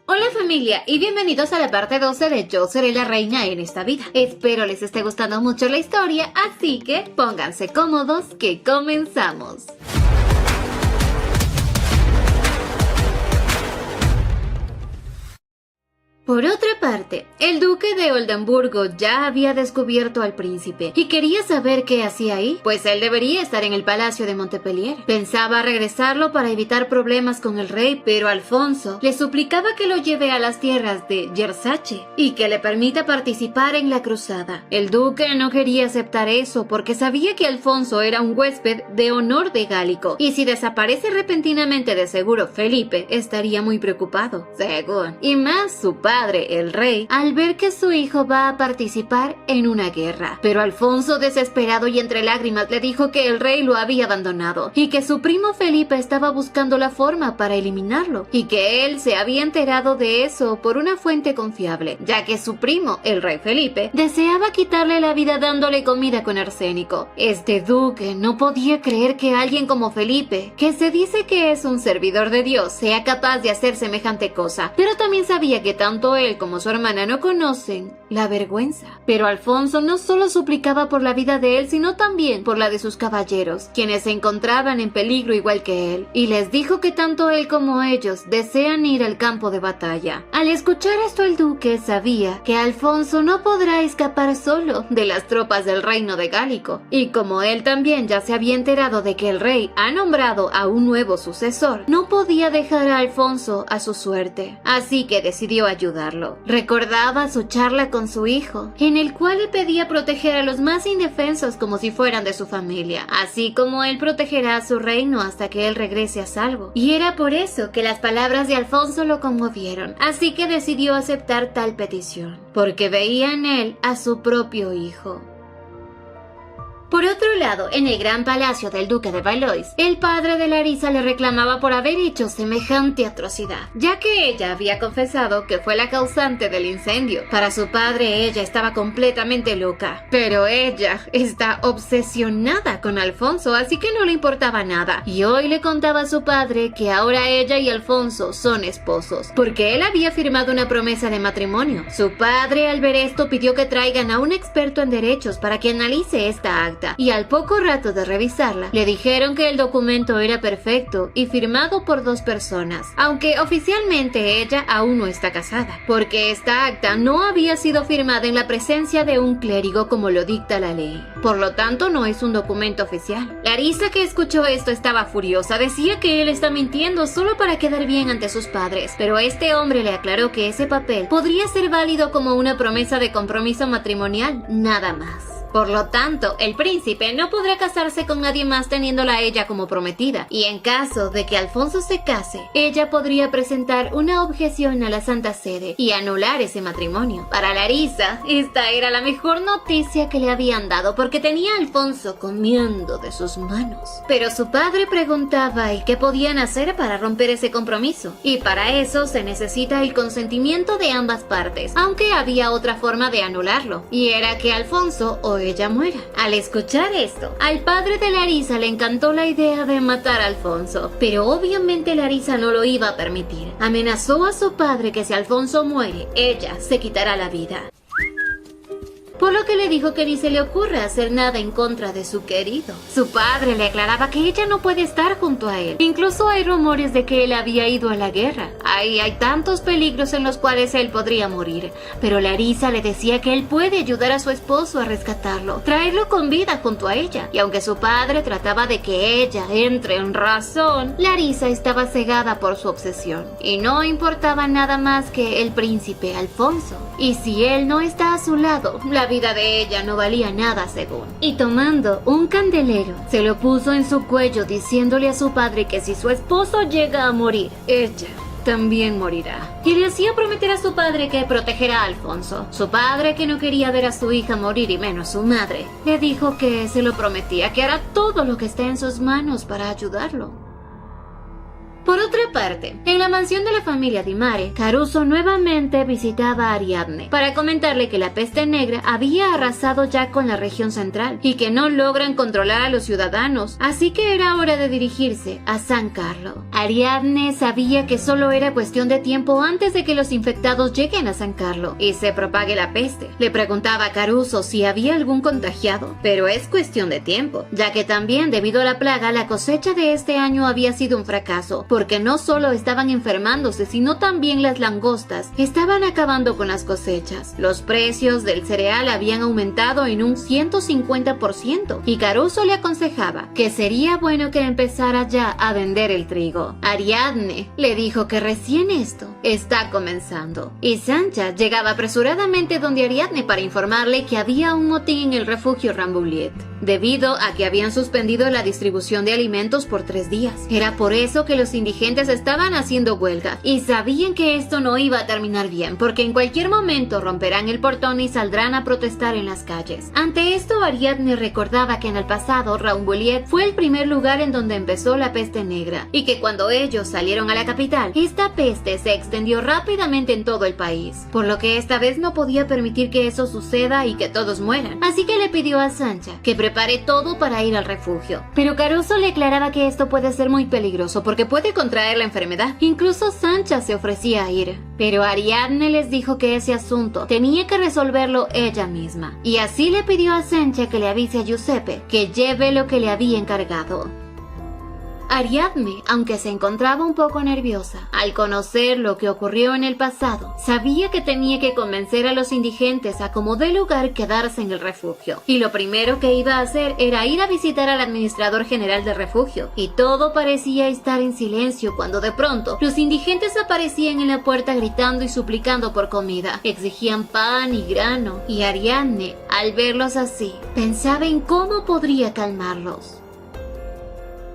Hola familia y bienvenidos a la parte 12 de Yo seré la reina en esta vida. Espero les esté gustando mucho la historia, así que pónganse cómodos que comenzamos. Por otra parte, el duque de Oldenburgo ya había descubierto al príncipe y quería saber qué hacía ahí, pues él debería estar en el palacio de Montpellier. Pensaba regresarlo para evitar problemas con el rey, pero Alfonso le suplicaba que lo lleve a las tierras de Jersache y que le permita participar en la cruzada. El duque no quería aceptar eso porque sabía que Alfonso era un huésped de honor de Gálico y si desaparece repentinamente de seguro Felipe estaría muy preocupado, según. Y más su padre, el rey, al ver que su hijo va a participar en una guerra. Pero Alfonso, desesperado y entre lágrimas, le dijo que el rey lo había abandonado y que su primo Felipe estaba buscando la forma para eliminarlo y que él se había enterado de eso por una fuente confiable, ya que su primo, el rey Felipe, deseaba quitarle la vida dándole comida con arsénico. Este duque no podía creer que alguien como Felipe, que se dice que es un servidor de Dios, sea capaz de hacer semejante cosa, pero también sabía que tanto él como su hermana no conocen la vergüenza. Pero Alfonso no solo suplicaba por la vida de él, sino también por la de sus caballeros, quienes se encontraban en peligro igual que él, y les dijo que tanto él como ellos desean ir al campo de batalla. Al escuchar esto, el duque sabía que Alfonso no podrá escapar solo de las tropas del reino de Gálico, y como él también ya se había enterado de que el rey ha nombrado a un nuevo sucesor, no podía dejar a Alfonso a su suerte, así que decidió ayudarlo. Recordaba su charla con su hijo, en el cual le pedía proteger a los más indefensos como si fueran de su familia, así como él protegerá a su reino hasta que él regrese a salvo. Y era por eso que las palabras de Alfonso lo conmovieron, así que decidió aceptar tal petición, porque veía en él a su propio hijo. Por otro lado, en el gran palacio del duque de Valois, el padre de Larisa le reclamaba por haber hecho semejante atrocidad, ya que ella había confesado que fue la causante del incendio. Para su padre, ella estaba completamente loca, pero ella está obsesionada con Alfonso, así que no le importaba nada. Y hoy le contaba a su padre que ahora ella y Alfonso son esposos, porque él había firmado una promesa de matrimonio. Su padre, al ver esto, pidió que traigan a un experto en derechos para que analice esta acta. Y al poco rato de revisarla, le dijeron que el documento era perfecto y firmado por dos personas, aunque oficialmente ella aún no está casada, porque esta acta no había sido firmada en la presencia de un clérigo como lo dicta la ley. Por lo tanto, no es un documento oficial. Larisa, que escuchó esto, estaba furiosa. Decía que él está mintiendo solo para quedar bien ante sus padres, pero este hombre le aclaró que ese papel podría ser válido como una promesa de compromiso matrimonial, nada más. Por lo tanto, el príncipe no podrá casarse con nadie más teniéndola a ella como prometida, y en caso de que Alfonso se case, ella podría presentar una objeción a la Santa Sede y anular ese matrimonio. Para Larisa, esta era la mejor noticia que le habían dado porque tenía a Alfonso comiendo de sus manos. Pero su padre preguntaba ¿y qué podían hacer para romper ese compromiso? Y para eso se necesita el consentimiento de ambas partes, aunque había otra forma de anularlo, y era que Alfonso o ella muera. Al escuchar esto, al padre de Larisa le encantó la idea de matar a Alfonso, pero obviamente Larisa no lo iba a permitir. Amenazó a su padre que si Alfonso muere, ella se quitará la vida. Por lo que le dijo que ni se le ocurra hacer nada en contra de su querido. Su padre le aclaraba que ella no puede estar junto a él. Incluso hay rumores de que él había ido a la guerra. Ahí hay tantos peligros en los cuales él podría morir. Pero Larisa le decía que él puede ayudar a su esposo a rescatarlo, traerlo con vida junto a ella. Y aunque su padre trataba de que ella entre en razón, Larisa estaba cegada por su obsesión. Y no importaba nada más que el príncipe Alfonso. Y si él no está a su lado, la vida de ella no valía nada según. Y tomando un candelero, se lo puso en su cuello diciéndole a su padre que si su esposo llega a morir, ella también morirá. Y le hacía prometer a su padre que protegerá a Alfonso. Su padre, que no quería ver a su hija morir y menos su madre, le dijo que se lo prometía, que hará todo lo que esté en sus manos para ayudarlo. Por otra parte, en la mansión de la familia Di Mare, Caruso nuevamente visitaba a Ariadne para comentarle que la peste negra había arrasado ya con la región central y que no logran controlar a los ciudadanos, así que era hora de dirigirse a San Carlo. Ariadne sabía que solo era cuestión de tiempo antes de que los infectados lleguen a San Carlo y se propague la peste. Le preguntaba a Caruso si había algún contagiado, pero es cuestión de tiempo, ya que también debido a la plaga la cosecha de este año había sido un fracaso, porque no solo estaban enfermándose, sino también las langostas estaban acabando con las cosechas. Los precios del cereal habían aumentado en un 150% y Caruso le aconsejaba que sería bueno que empezara ya a vender el trigo. Ariadne le dijo que recién esto está comenzando y Sancha llegaba apresuradamente donde Ariadne para informarle que había un motín en el refugio Rambouillet, debido a que habían suspendido la distribución de alimentos por 3 días. Era por eso que los indigentes estaban haciendo huelga y sabían que esto no iba a terminar bien, porque en cualquier momento romperán el portón y saldrán a protestar en las calles. Ante esto, Ariadne recordaba que en el pasado Rambouillet fue el primer lugar en donde empezó la peste negra y que cuando ellos salieron a la capital, esta peste se extendió rápidamente en todo el país, por lo que esta vez no podía permitir que eso suceda y que todos mueran. Así que le pidió a Sancha que prepare todo para ir al refugio. Pero Caruso le aclaraba que esto puede ser muy peligroso porque puede contraer la enfermedad. Incluso Sancha se ofrecía a ir. Pero Ariadne les dijo que ese asunto tenía que resolverlo ella misma. Y así le pidió a Sancha que le avise a Giuseppe que lleve lo que le había encargado. Ariadne, aunque se encontraba un poco nerviosa al conocer lo que ocurrió en el pasado, sabía que tenía que convencer a los indigentes a como dé lugar quedarse en el refugio. Y lo primero que iba a hacer era ir a visitar al administrador general del refugio. Y todo parecía estar en silencio cuando de pronto los indigentes aparecían en la puerta gritando y suplicando por comida. Exigían pan y grano. Y Ariadne, al verlos así, pensaba en cómo podría calmarlos.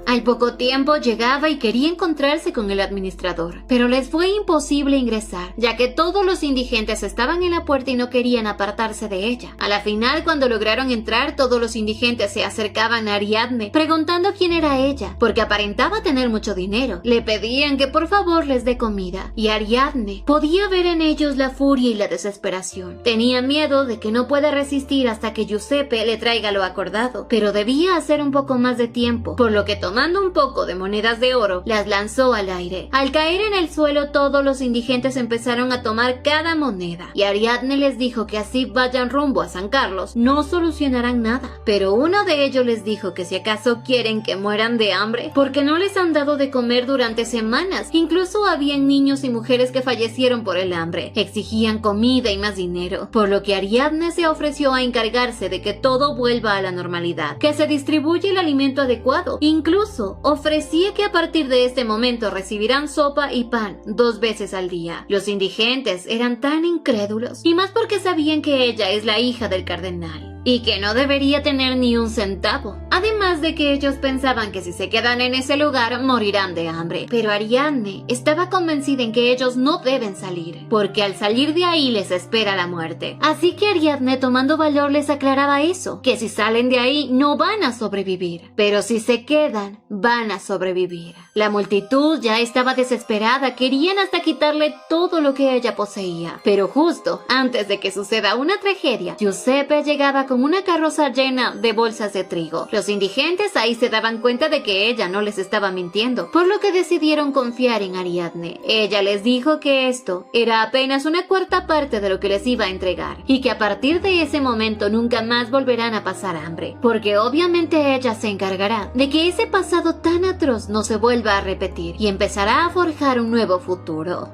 Al poco tiempo llegaba y quería encontrarse con el administrador, pero les fue imposible ingresar, ya que todos los indigentes estaban en la puerta y no querían apartarse de ella. A la final, cuando lograron entrar, todos los indigentes se acercaban a Ariadne, preguntando quién era ella, porque aparentaba tener mucho dinero. Le pedían que por favor les dé comida, y Ariadne podía ver en ellos la furia y la desesperación. Tenía miedo de que no pueda resistir hasta que Giuseppe le traiga lo acordado, pero debía hacer un poco más de tiempo, por lo que tomando un poco de monedas de oro, las lanzó al aire. Al caer en el suelo, todos los indigentes empezaron a tomar cada moneda, y Ariadne les dijo que así vayan rumbo a San Carlos, no solucionarán nada. Pero uno de ellos les dijo que si acaso quieren que mueran de hambre, porque no les han dado de comer durante semanas. Incluso habían niños y mujeres que fallecieron por el hambre. Exigían comida y más dinero, por lo que Ariadne se ofreció a encargarse de que todo vuelva a la normalidad, que se distribuya el alimento adecuado. Incluso ofrecía que a partir de este momento recibirán sopa y pan 2 veces al día. Los indigentes eran tan incrédulos, y más porque sabían que ella es la hija del cardenal y que no debería tener ni un centavo. Además de que ellos pensaban que si se quedan en ese lugar morirán de hambre. Pero Ariadne estaba convencida en que ellos no deben salir, porque al salir de ahí les espera la muerte. Así que Ariadne, tomando valor, les aclaraba eso, que si salen de ahí no van a sobrevivir, pero si se quedan van a sobrevivir. La multitud ya estaba desesperada, querían hasta quitarle todo lo que ella poseía. Pero justo antes de que suceda una tragedia, Giuseppe llegaba con una carroza llena de bolsas de trigo. Los indigentes ahí se daban cuenta de que ella no les estaba mintiendo, por lo que decidieron confiar en Ariadne. Ella les dijo que esto era apenas una 1/4 parte de lo que les iba a entregar, y que a partir de ese momento nunca más volverán a pasar hambre, porque obviamente ella se encargará de que ese pasado tan atroz no se vuelva a repetir, y empezará a forjar un nuevo futuro.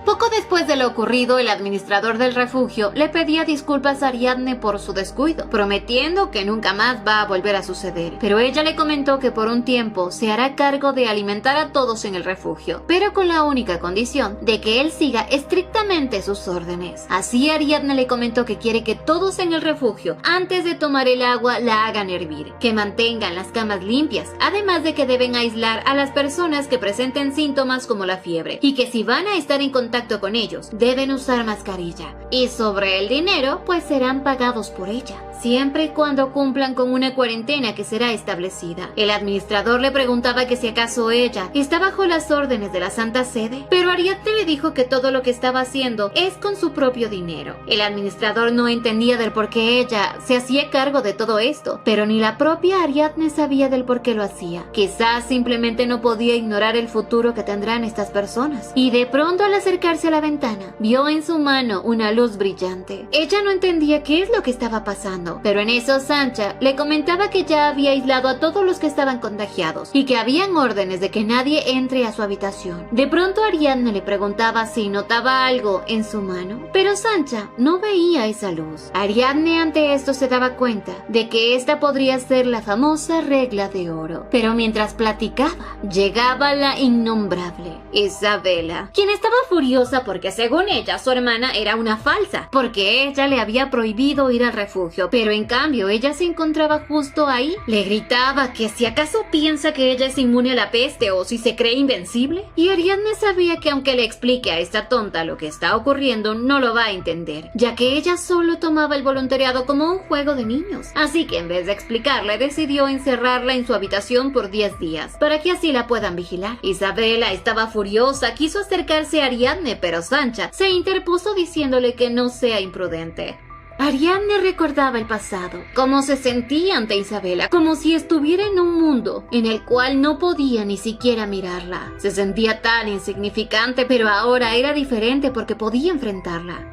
Poco después de lo ocurrido, el administrador del refugio le pedía disculpas a Ariadne por su descuido, prometiendo que nunca más va a volver a suceder. Pero ella le comentó que por un tiempo se hará cargo de alimentar a todos en el refugio, pero con la única condición de que él siga estrictamente sus órdenes. Así Ariadne le comentó que quiere que todos en el refugio, antes de tomar el agua, la hagan hervir, que mantengan las camas limpias, además de que deben aislar a las personas que presenten síntomas como la fiebre, y que si van a estar en contacto con ellos, deben usar mascarilla. Y sobre el dinero, pues serán pagados por ella. siempre y cuando cumplan con una cuarentena que será establecida. El administrador le preguntaba que si acaso ella está bajo las órdenes de la Santa Sede, pero Ariadne le dijo que todo lo que estaba haciendo es con su propio dinero. El administrador no entendía del por qué ella se hacía cargo de todo esto, pero ni la propia Ariadne sabía del por qué lo hacía. Quizás simplemente no podía ignorar el futuro que tendrán estas personas. Y de pronto, al acercarse a la ventana, vio en su mano una luz brillante. Ella no entendía qué es lo que estaba pasando, pero en eso Sancha le comentaba que ya había aislado a todos los que estaban contagiados y que habían órdenes de que nadie entre a su habitación. De pronto Ariadne le preguntaba si notaba algo en su mano, pero Sancha no veía esa luz. Ariadne ante esto se daba cuenta de que esta podría ser la famosa regla de oro, pero mientras platicaba, llegaba la innombrable Isabela, quien estaba furiosa porque según ella su hermana era una falsa, porque ella le había prohibido ir al refugio, pero en cambio ella se encontraba justo ahí. Le gritaba que si acaso piensa que ella es inmune a la peste o si se cree invencible, y Ariadne sabía que aunque le explique a esta tonta lo que está ocurriendo, no lo va a entender, ya que ella solo tomaba el voluntariado como un juego de niños. Así que en vez de explicarle, decidió encerrarla en su habitación por 10 días, para que así la puedan vigilar. Isabela estaba furiosa, quiso acercarse a Ariadne, pero Sancha se interpuso diciéndole que no sea imprudente. Ariadne recordaba el pasado, cómo se sentía ante Isabela, como si estuviera en un mundo en el cual no podía ni siquiera mirarla. Se sentía tan insignificante, pero ahora era diferente porque podía enfrentarla.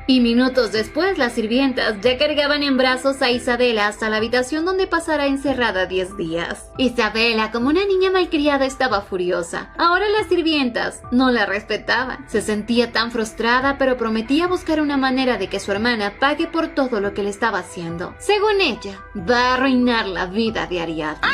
Y minutos después las sirvientas ya cargaban en brazos a Isabela hasta la habitación donde pasará encerrada 10 días. Isabela, como una niña malcriada, estaba furiosa. Ahora las sirvientas no la respetaban. Se sentía tan frustrada, pero prometía buscar una manera de que su hermana pague por todo lo que le estaba haciendo. Según ella, va a arruinar la vida de Ariadne.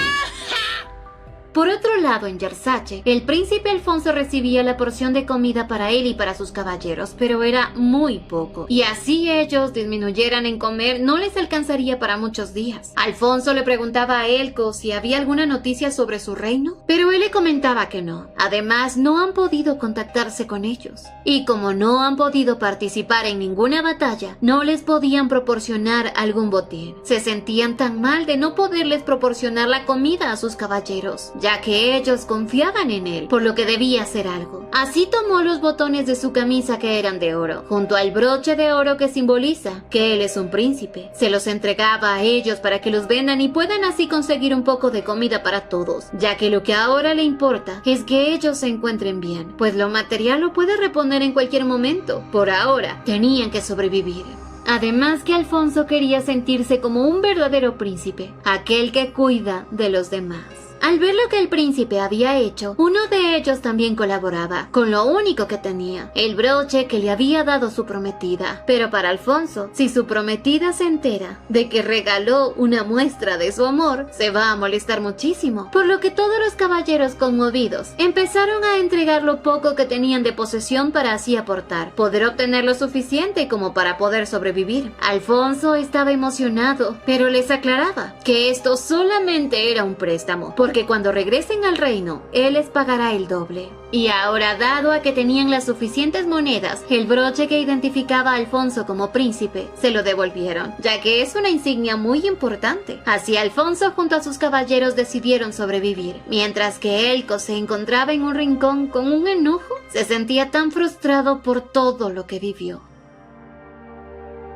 Por otro lado, en Yersache, el príncipe Alfonso recibía la porción de comida para él y para sus caballeros, pero era muy poco, y así ellos disminuyeran en comer, no les alcanzaría para muchos días. Alfonso le preguntaba a Elko si había alguna noticia sobre su reino, pero él le comentaba que no. Además, no han podido contactarse con ellos, y como no han podido participar en ninguna batalla, no les podían proporcionar algún botín. Se sentían tan mal de no poderles proporcionar la comida a sus caballeros, ya que ellos confiaban en él, por lo que debía hacer algo. Así tomó los botones de su camisa que eran de oro, junto al broche de oro que simboliza que él es un príncipe. Se los entregaba a ellos para que los vendan y puedan así conseguir un poco de comida para todos, ya que lo que ahora le importa es que ellos se encuentren bien, pues lo material lo puede reponer en cualquier momento. Por ahora, tenían que sobrevivir. Además que Alfonso quería sentirse como un verdadero príncipe, aquel que cuida de los demás. Al ver lo que el príncipe había hecho, uno de ellos también colaboraba, con lo único que tenía, el broche que le había dado su prometida. Pero para Alfonso, si su prometida se entera de que regaló una muestra de su amor, se va a molestar muchísimo, por lo que todos los caballeros conmovidos empezaron a entregar lo poco que tenían de posesión para así aportar, poder obtener lo suficiente como para poder sobrevivir. Alfonso estaba emocionado, pero les aclaraba que esto solamente era un préstamo, porque cuando regresen al reino, él les pagará el doble. Y ahora, dado a que tenían las suficientes monedas, el broche que identificaba a Alfonso como príncipe, se lo devolvieron, ya que es una insignia muy importante. Así Alfonso junto a sus caballeros decidieron sobrevivir, mientras que Elko se encontraba en un rincón con un enojo. Se sentía tan frustrado por todo lo que vivió.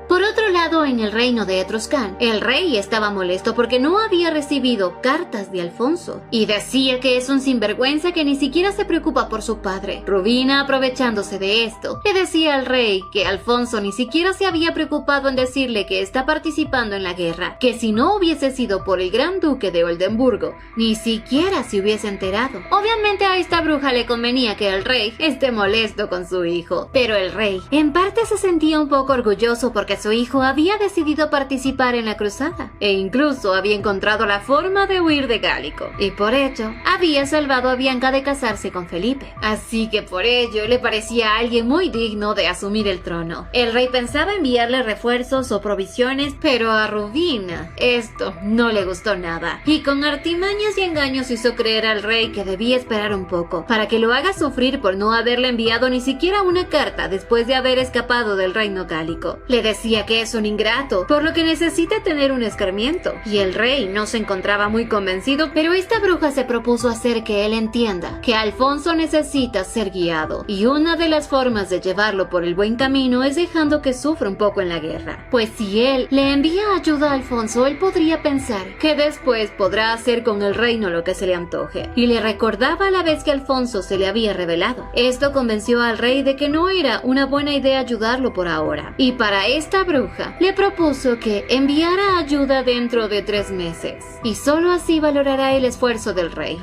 Por otro lado, en el reino de Etruscán, el rey estaba molesto porque no había recibido cartas de Alfonso y decía que es un sinvergüenza que ni siquiera se preocupa por su padre. Rubina, aprovechándose de esto, le decía al rey que Alfonso ni siquiera se había preocupado en decirle que está participando en la guerra, que si no hubiese sido por el gran duque de Oldenburgo, ni siquiera se hubiese enterado. Obviamente a esta bruja le convenía que el rey esté molesto con su hijo, pero el rey en parte se sentía un poco orgulloso porque su hijo había decidido participar en la cruzada e incluso había encontrado la forma de huir de Gálico, y por ello había salvado a Bianca de casarse con Felipe. Así que por ello le parecía alguien muy digno de asumir el trono. El rey pensaba enviarle refuerzos o provisiones, pero a Rubina esto no le gustó nada, y con artimañas y engaños hizo creer al rey que debía esperar un poco para que lo haga sufrir por no haberle enviado ni siquiera una carta después de haber escapado del reino gálico. Le decía que eso un ingrato, por lo que necesita tener un escarmiento. Y el rey no se encontraba muy convencido, pero esta bruja se propuso hacer que él entienda que Alfonso necesita ser guiado, y una de las formas de llevarlo por el buen camino es dejando que sufra un poco en la guerra. Pues si él le envía ayuda a Alfonso, él podría pensar que después podrá hacer con el reino lo que se le antoje. Y le recordaba a la vez que Alfonso se le había revelado. Esto convenció al rey de que no era una buena idea ayudarlo por ahora. Y para esta bruja le propuso que enviara ayuda dentro de 3 meses. Y solo así valorará el esfuerzo del rey.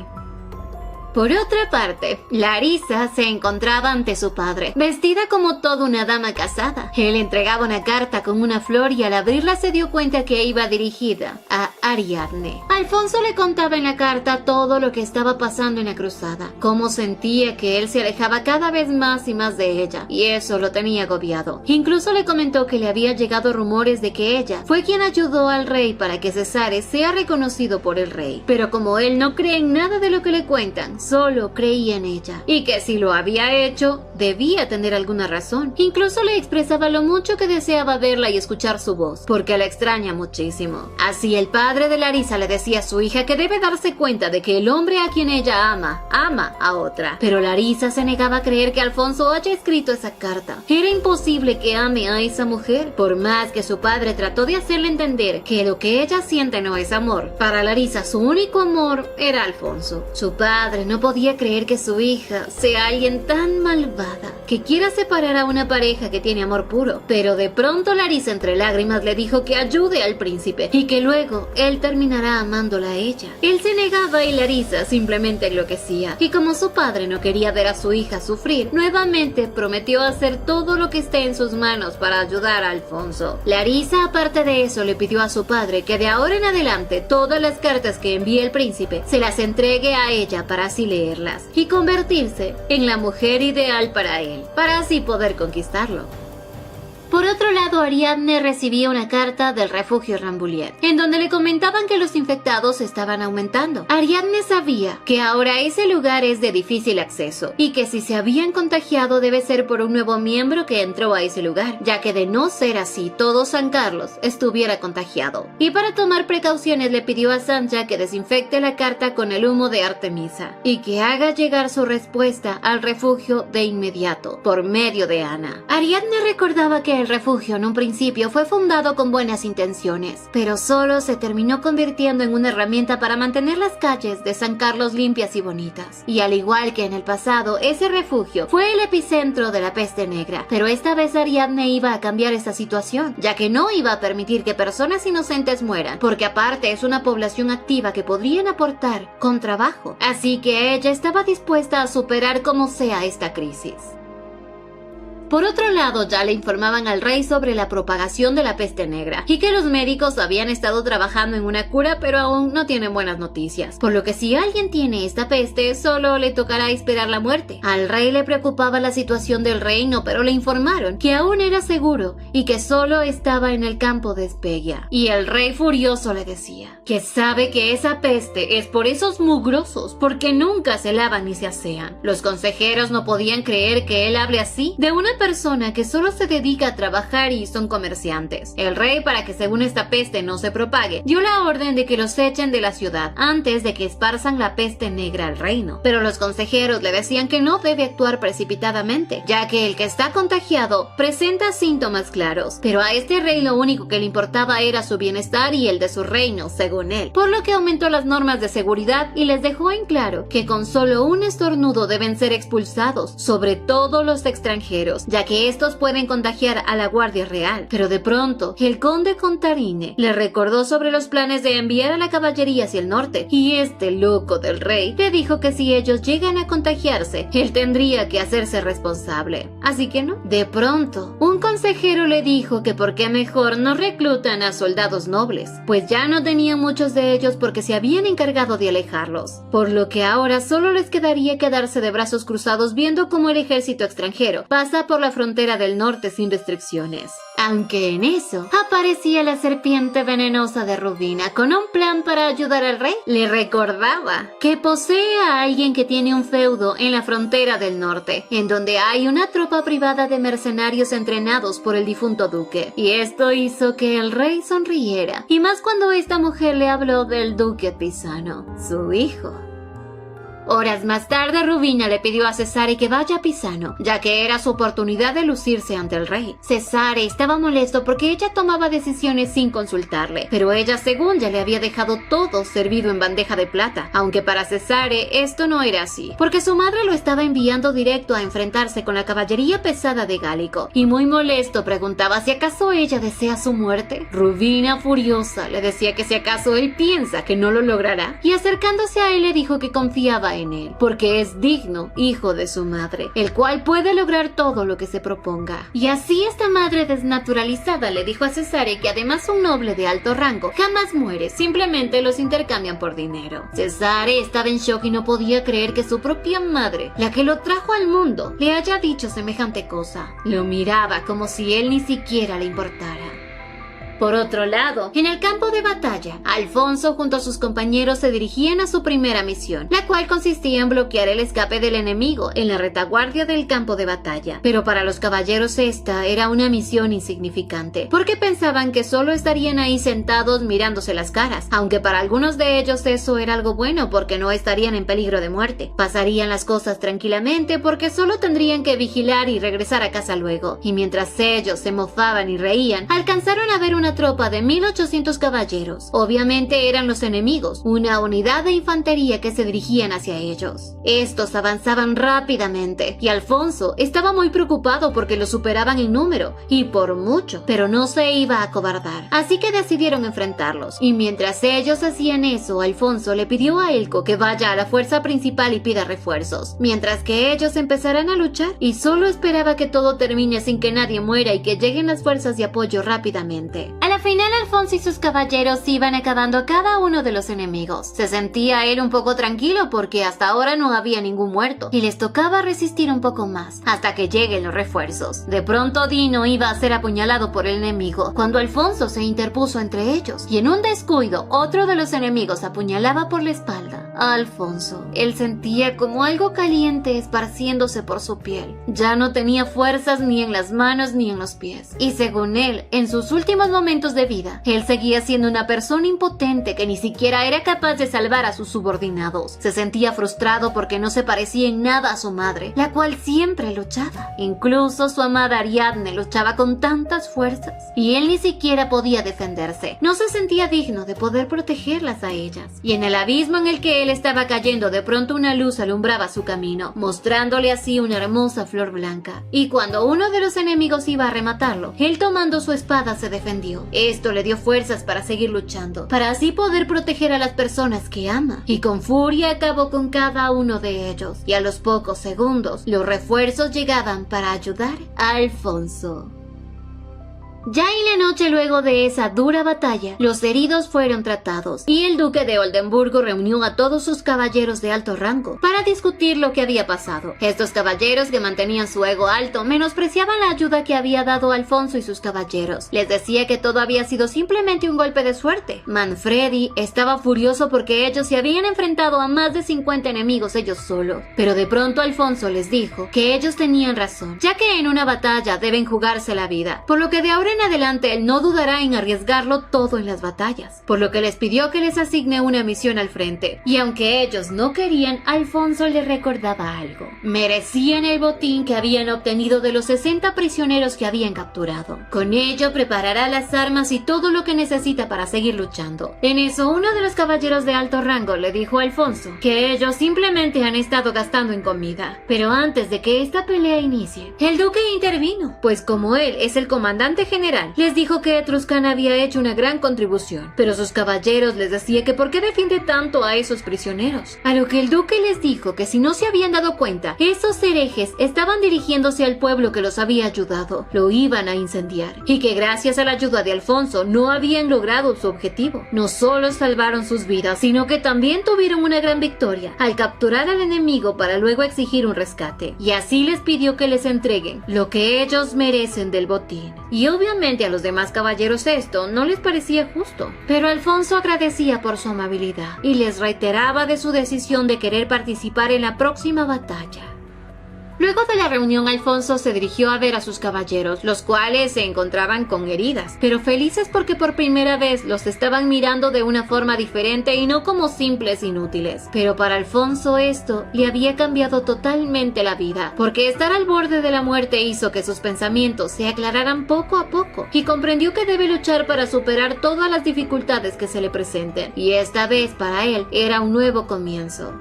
Por otra parte, Larisa se encontraba ante su padre, vestida como toda una dama casada. Él entregaba una carta con una flor y al abrirla se dio cuenta que iba dirigida a Ariadne. Alfonso le contaba en la carta todo lo que estaba pasando en la cruzada, cómo sentía que él se alejaba cada vez más y más de ella, y eso lo tenía agobiado. Incluso le comentó que le había llegado rumores de que ella fue quien ayudó al rey para que Cesare sea reconocido por el rey. Pero como él no cree en nada de lo que le cuentan, solo creía en ella, y que si lo había hecho, debía tener alguna razón. Incluso le expresaba lo mucho que deseaba verla y escuchar su voz, porque la extraña muchísimo. Así el padre de Larisa le decía a su hija que debe darse cuenta de que el hombre a quien ella ama a otra. Pero Larisa se negaba a creer que Alfonso haya escrito esa carta. Era imposible que ame a esa mujer, por más que su padre trató de hacerle entender que lo que ella siente no es amor. Para Larisa su único amor era Alfonso. Su padre no podía creer que su hija sea alguien tan malvada que quiera separar a una pareja que tiene amor puro. Pero de pronto Larisa entre lágrimas le dijo que ayude al príncipe y que luego él terminará amándola a ella. Él se negaba y Larisa simplemente enloquecía. Y como su padre no quería ver a su hija sufrir, nuevamente prometió hacer todo lo que esté en sus manos para ayudar a Alfonso. Larisa, aparte de eso, le pidió a su padre que de ahora en adelante todas las cartas que envíe el príncipe se las entregue a ella para así leerlas y convertirse en la mujer ideal para él, para así poder conquistarlo. Por otro lado, Ariadne recibía una carta del refugio Rambouillet, en donde le comentaban que los infectados estaban aumentando. Ariadne sabía que ahora ese lugar es de difícil acceso, y que si se habían contagiado debe ser por un nuevo miembro que entró a ese lugar, ya que de no ser así, todo San Carlos estuviera contagiado. Y para tomar precauciones le pidió a Sancha que desinfecte la carta con el humo de Artemisa, y que haga llegar su respuesta al refugio de inmediato, por medio de Ana. Ariadne recordaba que el refugio en un principio fue fundado con buenas intenciones, pero solo se terminó convirtiendo en una herramienta para mantener las calles de San Carlos limpias y bonitas. Y al igual que en el pasado, ese refugio fue el epicentro de la peste negra, pero esta vez Ariadne iba a cambiar esta situación, ya que no iba a permitir que personas inocentes mueran, porque aparte es una población activa que podrían aportar con trabajo. Así que ella estaba dispuesta a superar como sea esta crisis. Por otro lado, ya le informaban al rey sobre la propagación de la peste negra y que los médicos habían estado trabajando en una cura, pero aún no tienen buenas noticias. Por lo que si alguien tiene esta peste, solo le tocará esperar la muerte. Al rey le preocupaba la situación del reino, pero le informaron que aún era seguro y que solo estaba en el campo de Espegia. Y el rey furioso le decía que sabe que esa peste es por esos mugrosos, porque nunca se lavan ni se asean. Los consejeros no podían creer que él hable así de una persona que solo se dedica a trabajar y son comerciantes. El rey, para que según esta peste no se propague, dio la orden de que los echen de la ciudad antes de que esparzan la peste negra al reino. Pero los consejeros le decían que no debe actuar precipitadamente, ya que el que está contagiado presenta síntomas claros. Pero a este rey lo único que le importaba era su bienestar y el de su reino, según él. Por lo que aumentó las normas de seguridad y les dejó en claro que con solo un estornudo deben ser expulsados, sobre todo los extranjeros, ya que estos pueden contagiar a la Guardia Real. Pero de pronto, el conde Contarine le recordó sobre los planes de enviar a la caballería hacia el norte, y este loco del rey le dijo que si ellos llegan a contagiarse, él tendría que hacerse responsable. Así que no. De pronto, un consejero le dijo que por qué mejor no reclutan a soldados nobles, pues ya no tenían muchos de ellos porque se habían encargado de alejarlos, por lo que ahora solo les quedaría quedarse de brazos cruzados viendo cómo el ejército extranjero pasa por la frontera del norte sin restricciones. Aunque en eso aparecía la serpiente venenosa de Rubina con un plan para ayudar al rey. Le recordaba que posee a alguien que tiene un feudo en la frontera del norte, en donde hay una tropa privada de mercenarios entrenados por el difunto duque. Y esto hizo que el rey sonriera, y más cuando esta mujer le habló del duque Pisano, su hijo. Horas más tarde, Rubina le pidió a Cesare que vaya a Pisano, ya que era su oportunidad de lucirse ante el rey. Cesare estaba molesto porque ella tomaba decisiones sin consultarle, pero ella, según ya le había dejado todo servido en bandeja de plata, aunque para Cesare esto no era así, porque su madre lo estaba enviando directo a enfrentarse con la caballería pesada de Gálico, y muy molesto preguntaba si acaso ella desea su muerte. Rubina, furiosa, le decía que si acaso él piensa que no lo logrará, y acercándose a él le dijo que confiaba en él, porque es digno hijo de su madre, el cual puede lograr todo lo que se proponga. Y así esta madre desnaturalizada le dijo a Cesare que además un noble de alto rango jamás muere, simplemente los intercambian por dinero. Cesare estaba en shock y no podía creer que su propia madre, la que lo trajo al mundo, le haya dicho semejante cosa. Lo miraba como si él ni siquiera le importara. Por otro lado, en el campo de batalla, Alfonso junto a sus compañeros se dirigían a su primera misión, la cual consistía en bloquear el escape del enemigo en la retaguardia del campo de batalla. Pero para los caballeros esta era una misión insignificante, porque pensaban que solo estarían ahí sentados mirándose las caras, aunque para algunos de ellos eso era algo bueno porque no estarían en peligro de muerte. Pasarían las cosas tranquilamente porque solo tendrían que vigilar y regresar a casa luego. Y mientras ellos se mofaban y reían, alcanzaron a ver una tropa de 1800 caballeros. Obviamente eran los enemigos, una unidad de infantería que se dirigían hacia ellos. Estos avanzaban rápidamente y Alfonso estaba muy preocupado porque los superaban en número y por mucho, pero no se iba a acobardar. Así que decidieron enfrentarlos, y mientras ellos hacían eso, Alfonso le pidió a Elco que vaya a la fuerza principal y pida refuerzos, mientras que ellos empezarán a luchar, y solo esperaba que todo termine sin que nadie muera y que lleguen las fuerzas de apoyo rápidamente. A la final, Alfonso y sus caballeros iban acabando a cada uno de los enemigos. Se sentía él un poco tranquilo porque hasta ahora no había ningún muerto y les tocaba resistir un poco más hasta que lleguen los refuerzos. De pronto Dino iba a ser apuñalado por el enemigo cuando Alfonso se interpuso entre ellos y en un descuido otro de los enemigos apuñalaba por la espalda a Alfonso. Él sentía como algo caliente esparciéndose por su piel. Ya no tenía fuerzas ni en las manos ni en los pies, y según él, en sus últimos momentos de vida, él seguía siendo una persona impotente que ni siquiera era capaz de salvar a sus subordinados. Se sentía frustrado porque no se parecía en nada a su madre, la cual siempre luchaba. Incluso su amada Ariadne luchaba con tantas fuerzas y él ni siquiera podía defenderse. No se sentía digno de poder protegerlas a ellas. Y en el abismo en el que él estaba cayendo, de pronto una luz alumbraba su camino, mostrándole así una hermosa flor blanca. Y cuando uno de los enemigos iba a rematarlo, él tomando su espada se defendió. Esto le dio fuerzas para seguir luchando, para así poder proteger a las personas que ama. Y con furia acabó con cada uno de ellos. Y a los pocos segundos, los refuerzos llegaban para ayudar a Alfonso. Ya en la noche, luego de esa dura batalla, los heridos fueron tratados y el duque de Oldenburgo reunió a todos sus caballeros de alto rango para discutir lo que había pasado. Estos caballeros, que mantenían su ego alto, menospreciaban la ayuda que había dado Alfonso y sus caballeros. Les decía que todo había sido simplemente un golpe de suerte. Manfredi estaba furioso porque ellos se habían enfrentado a más de 50 enemigos ellos solos. Pero de pronto Alfonso les dijo que ellos tenían razón, ya que en una batalla deben jugarse la vida, por lo que de ahora en adelante él no dudará en arriesgarlo todo en las batallas, por lo que les pidió que les asigne una misión al frente. Y aunque ellos no querían, Alfonso les recordaba algo: merecían el botín que habían obtenido de los 60 prisioneros que habían capturado. Con ello preparará las armas y todo lo que necesita para seguir luchando. En eso, uno de los caballeros de alto rango le dijo a Alfonso que ellos simplemente han estado gastando en comida. Pero antes de que esta pelea inicie, el duque intervino, pues como él es el comandante general general les dijo que Etruscan había hecho una gran contribución, pero sus caballeros les decía que por qué defiende tanto a esos prisioneros. A lo que el duque les dijo que si no se habían dado cuenta, esos herejes estaban dirigiéndose al pueblo que los había ayudado, lo iban a incendiar, y que gracias a la ayuda de Alfonso no habían logrado su objetivo. No solo salvaron sus vidas, sino que también tuvieron una gran victoria al capturar al enemigo para luego exigir un rescate, y así les pidió que les entreguen lo que ellos merecen del botín. Y obviamente a los demás caballeros esto no les parecía justo, pero Alfonso agradecía por su amabilidad y les reiteraba de su decisión de querer participar en la próxima batalla. Luego de la reunión, Alfonso se dirigió a ver a sus caballeros, los cuales se encontraban con heridas, pero felices porque por primera vez los estaban mirando de una forma diferente y no como simples inútiles. Pero para Alfonso esto le había cambiado totalmente la vida, porque estar al borde de la muerte hizo que sus pensamientos se aclararan poco a poco y comprendió que debe luchar para superar todas las dificultades que se le presenten, y esta vez para él era un nuevo comienzo.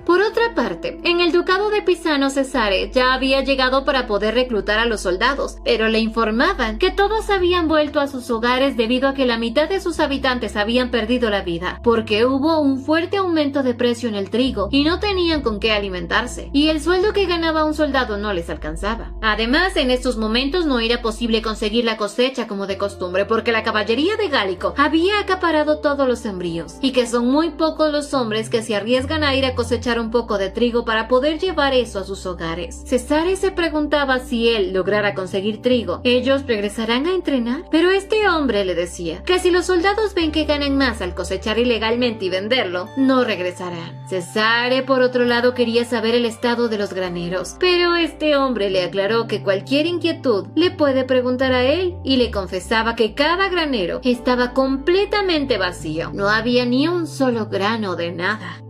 Por otra parte, en el ducado de Pisano, Cesare ya había llegado para poder reclutar a los soldados, pero le informaban que todos habían vuelto a sus hogares debido a que la mitad de sus habitantes habían perdido la vida, porque hubo un fuerte aumento de precio en el trigo y no tenían con qué alimentarse, y el sueldo que ganaba un soldado no les alcanzaba. Además, en estos momentos no era posible conseguir la cosecha como de costumbre, porque la caballería de Gálico había acaparado todos los sembríos, y que son muy pocos los hombres que se arriesgan a ir a cosechar un poco de trigo para poder llevar eso a sus hogares. Cesare se preguntaba si él lograra conseguir trigo, ¿ellos regresarán a entrenar? Pero este hombre le decía que si los soldados ven que ganan más al cosechar ilegalmente y venderlo, no regresarán. Cesare, por otro lado, quería saber el estado de los graneros, pero este hombre le aclaró que cualquier inquietud le puede preguntar a él, y le confesaba que cada granero estaba completamente vacío. No había ni un solo grano de nada.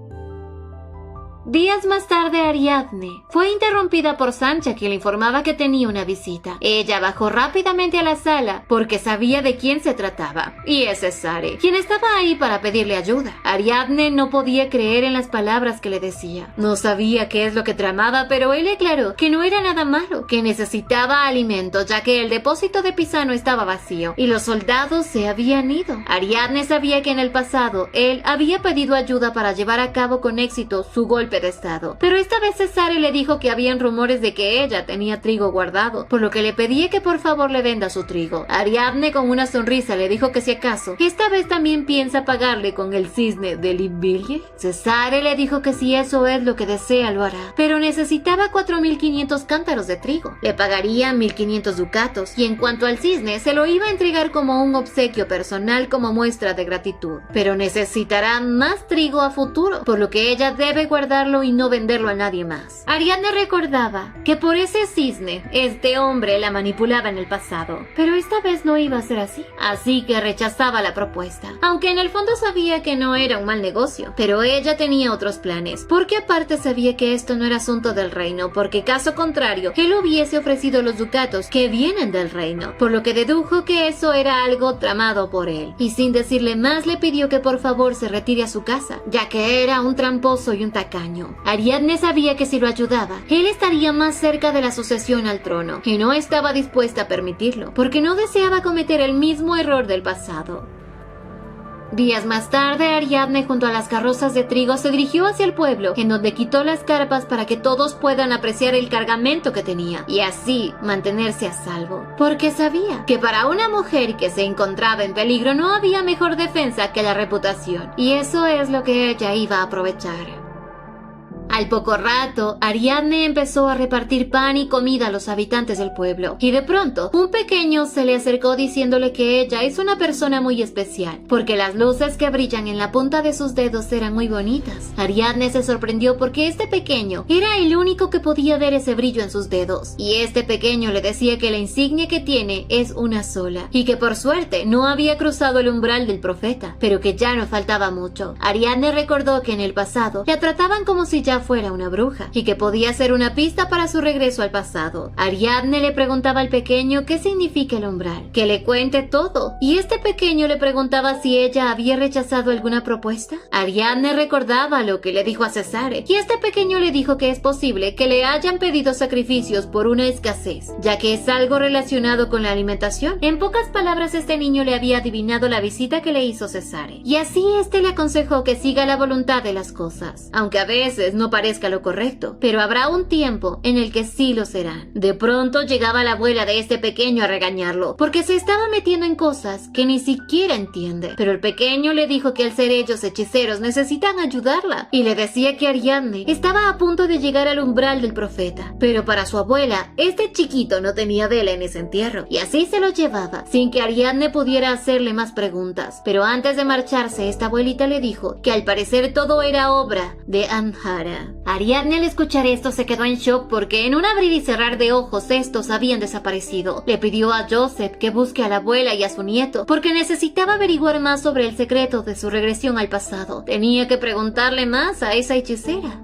Días más tarde, Ariadne fue interrumpida por Sancha, quien le informaba que tenía una visita. Ella bajó rápidamente a la sala porque sabía de quién se trataba, y es Cesare, quien estaba ahí para pedirle ayuda. Ariadne no podía creer en las palabras que le decía. No sabía qué es lo que tramaba, pero él le aclaró que no era nada malo, que necesitaba alimento, ya que el depósito de Pisano estaba vacío y los soldados se habían ido. Ariadne sabía que en el pasado él había pedido ayuda para llevar a cabo con éxito su golpe de estado, pero esta vez Cesare le dijo que habían rumores de que ella tenía trigo guardado, por lo que le pedía que por favor le venda su trigo. Ariadne con una sonrisa le dijo que si acaso esta vez también piensa pagarle con el cisne de Liville. Cesare le dijo que si eso es lo que desea lo hará, pero necesitaba 4.500 cántaros de trigo. Le pagaría 1.500 ducatos, y en cuanto al cisne se lo iba a entregar como un obsequio personal como muestra de gratitud, pero necesitará más trigo a futuro, por lo que ella debe guardar y no venderlo a nadie más. Ariadne recordaba que por ese cisne este hombre la manipulaba en el pasado, pero esta vez no iba a ser así que rechazaba la propuesta, aunque en el fondo sabía que no era un mal negocio. Pero ella tenía otros planes, porque aparte sabía que esto no era asunto del reino, porque caso contrario él hubiese ofrecido los ducatos que vienen del reino, por lo que dedujo que eso era algo tramado por él, y sin decirle más le pidió que por favor se retire a su casa, ya que era un tramposo y un tacaño. Ariadne sabía que si lo ayudaba, él estaría más cerca de la sucesión al trono, y no estaba dispuesta a permitirlo, porque no deseaba cometer el mismo error del pasado. Días más tarde, Ariadne junto a las carrozas de trigo se dirigió hacia el pueblo, en donde quitó las carpas para que todos puedan apreciar el cargamento que tenía, y así mantenerse a salvo, porque sabía que para una mujer que se encontraba en peligro no había mejor defensa que la reputación, y eso es lo que ella iba a aprovechar. Al poco rato, Ariadne empezó a repartir pan y comida a los habitantes del pueblo, y de pronto, un pequeño se le acercó diciéndole que ella es una persona muy especial, porque las luces que brillan en la punta de sus dedos eran muy bonitas. Ariadne se sorprendió porque este pequeño era el único que podía ver ese brillo en sus dedos, y este pequeño le decía que la insignia que tiene es una sola, y que por suerte no había cruzado el umbral del profeta, pero que ya no faltaba mucho. Ariadne recordó que en el pasado la trataban como si ya fuera una bruja y que podía ser una pista para su regreso al pasado. Ariadne le preguntaba al pequeño qué significa el umbral, que le cuente todo, y este pequeño le preguntaba si ella había rechazado alguna propuesta. Ariadne recordaba lo que le dijo a Cesare, y este pequeño le dijo que es posible que le hayan pedido sacrificios por una escasez, ya que es algo relacionado con la alimentación. En pocas palabras, este niño le había adivinado la visita que le hizo Cesare, y así este le aconsejó que siga la voluntad de las cosas, aunque a veces no parezca lo correcto, pero habrá un tiempo en el que sí lo serán. De pronto llegaba la abuela de este pequeño a regañarlo, porque se estaba metiendo en cosas que ni siquiera entiende, pero el pequeño le dijo que al ser ellos hechiceros necesitan ayudarla, y le decía que Ariadne estaba a punto de llegar al umbral del profeta, pero para su abuela, este chiquito no tenía vela en ese entierro, y así se lo llevaba, sin que Ariadne pudiera hacerle más preguntas. Pero antes de marcharse, esta abuelita le dijo que al parecer todo era obra de Amhara. Ariadne al escuchar esto se quedó en shock porque en un abrir y cerrar de ojos estos habían desaparecido. Le pidió a Joseph que busque a la abuela y a su nieto porque necesitaba averiguar más sobre el secreto de su regresión al pasado. Tenía que preguntarle más a esa hechicera.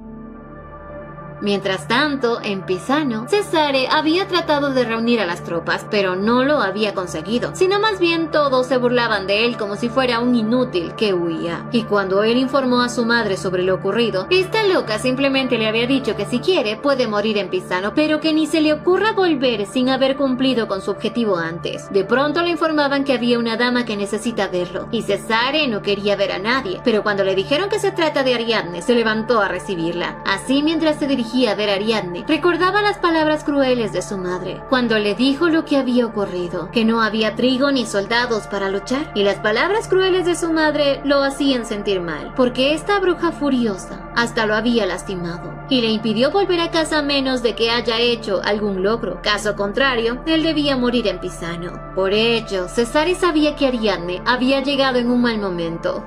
Mientras tanto, en Pisano, Cesare había tratado de reunir a las tropas, pero no lo había conseguido, sino más bien todos se burlaban de él como si fuera un inútil que huía. Y cuando él informó a su madre sobre lo ocurrido, esta loca simplemente le había dicho que si quiere puede morir en Pisano, pero que ni se le ocurra volver sin haber cumplido con su objetivo antes. De pronto le informaban que había una dama que necesita verlo, y Cesare no quería ver a nadie, pero cuando le dijeron que se trata de Ariadne, se levantó a recibirla. Así, mientras se dirigía a ver a Ariadne, recordaba las palabras crueles de su madre, cuando le dijo lo que había ocurrido, que no había trigo ni soldados para luchar, y las palabras crueles de su madre lo hacían sentir mal, porque esta bruja furiosa hasta lo había lastimado, y le impidió volver a casa a menos de que haya hecho algún logro. Caso contrario, él debía morir en Pisano. Por ello, Cesare sabía que Ariadne había llegado en un mal momento.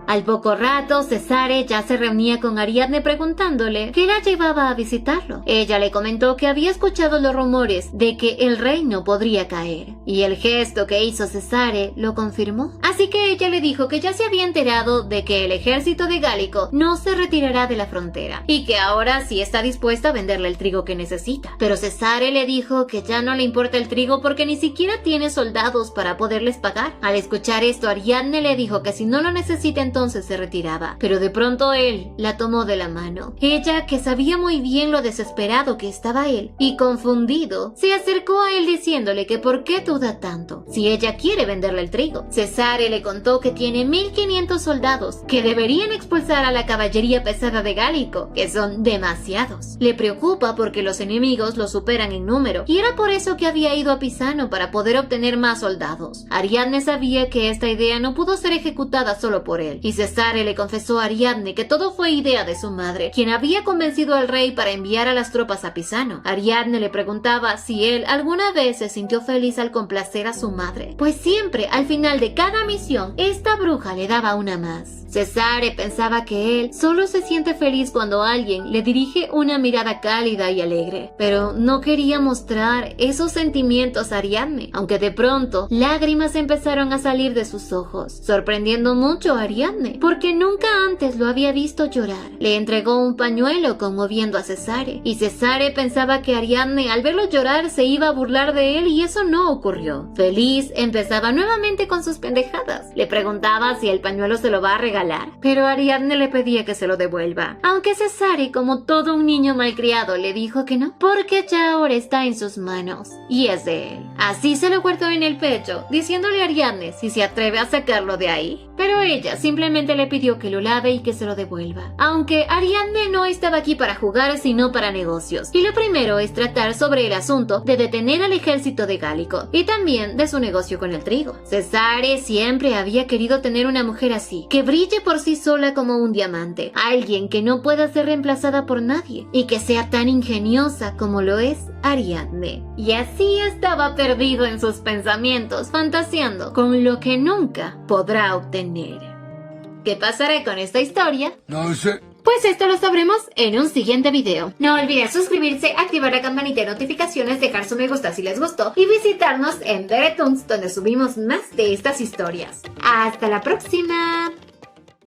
Al poco rato, Cesare ya se reunía con Ariadne preguntándole qué la llevaba a visitarlo. Ella le comentó que había escuchado los rumores de que el reino podría caer, y el gesto que hizo Cesare lo confirmó. Así que ella le dijo que ya se había enterado de que el ejército de Gálico no se retirará de la frontera, y que ahora sí está dispuesta a venderle el trigo que necesita. Pero Cesare le dijo que ya no le importa el trigo porque ni siquiera tiene soldados para poderles pagar. Al escuchar esto, Ariadne le dijo que si no lo necesita entonces se retiraba, pero de pronto él la tomó de la mano. Ella, que sabía muy bien lo desesperado que estaba él y confundido, se acercó a él diciéndole que por qué duda tanto, si ella quiere venderle el trigo. Cesare le contó que tiene 1500 soldados, que deberían expulsar a la caballería pesada de Gálico, que son demasiados. Le preocupa porque los enemigos lo superan en número, y era por eso que había ido a Pisano para poder obtener más soldados. Ariadne sabía que esta idea no pudo ser ejecutada solo por él, y Cesare le confesó a Ariadne que todo fue idea de su madre, quien había convencido al rey para enviar a las tropas a Pisano. Ariadne le preguntaba si él alguna vez se sintió feliz al complacer a su madre, pues siempre al final de cada misión esta bruja le daba una más. Cesare pensaba que él solo se siente feliz cuando alguien le dirige una mirada cálida y alegre, pero no quería mostrar esos sentimientos a Ariadne, aunque de pronto lágrimas empezaron a salir de sus ojos, sorprendiendo mucho a Ariadne, porque nunca antes lo había visto llorar. Le entregó un pañuelo conmoviendo a Cesare, y Cesare pensaba que Ariadne al verlo llorar se iba a burlar de él, y eso no ocurrió. Feliz, empezaba nuevamente con sus pendejadas. Le preguntaba si el pañuelo se lo va a regalar, pero Ariadne le pedía que se lo devuelva, aunque Cesare, como todo un niño malcriado, le dijo que no, porque ya ahora está en sus manos y es de él. Así se lo guardó en el pecho, diciéndole a Ariadne si se atreve a sacarlo de ahí, pero ella simplemente le pidió que lo lave y que se lo devuelva, aunque Ariadne no estaba aquí para jugar sino para negocios, y lo primero es tratar sobre el asunto de detener al ejército de Gálico y también de su negocio con el trigo. Cesare siempre había querido tener una mujer así, que brille por sí sola como un diamante, alguien que no pueda ser reemplazada por nadie y que sea tan ingeniosa como lo es Ariadne. Y así estaba perdido en sus pensamientos, fantaseando con lo que nunca podrá obtener. ¿Qué pasará con esta historia? No sé. Pues esto lo sabremos en un siguiente video. No olviden suscribirse, activar la campanita de notificaciones, dejar su me gusta si les gustó y visitarnos en Beretoons, donde subimos más de estas historias. ¡Hasta la próxima!